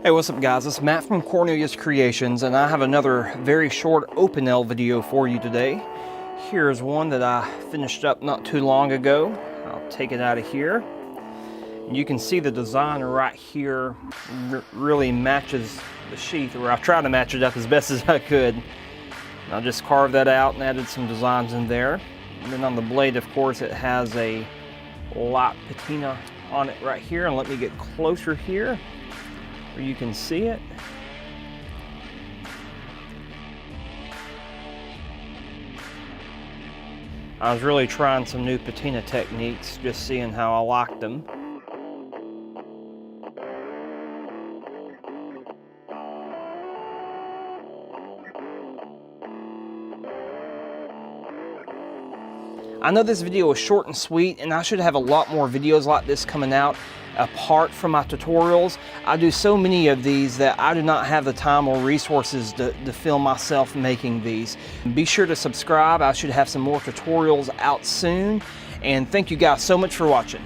Hey, what's up guys? It's Matt from Cornelius Creations, and I have another very short Opinel video for you today. Here's one that I finished up not too long ago. I'll take it out of here. You can see the design right here really matches the sheath, or I tried to match it up as best as I could. And I just carved that out and added some designs in there. And then on the blade, of course, it has a light patina on it right here. And let me get closer here where you can see it. I was really trying some new patina techniques, just seeing how I liked them. I know this video is short and sweet, and I should have a lot more videos like this coming out apart from my tutorials. I do so many of these that I do not have the time or resources to film myself making these. Be sure to subscribe. I should have some more tutorials out soon. And thank you guys so much for watching.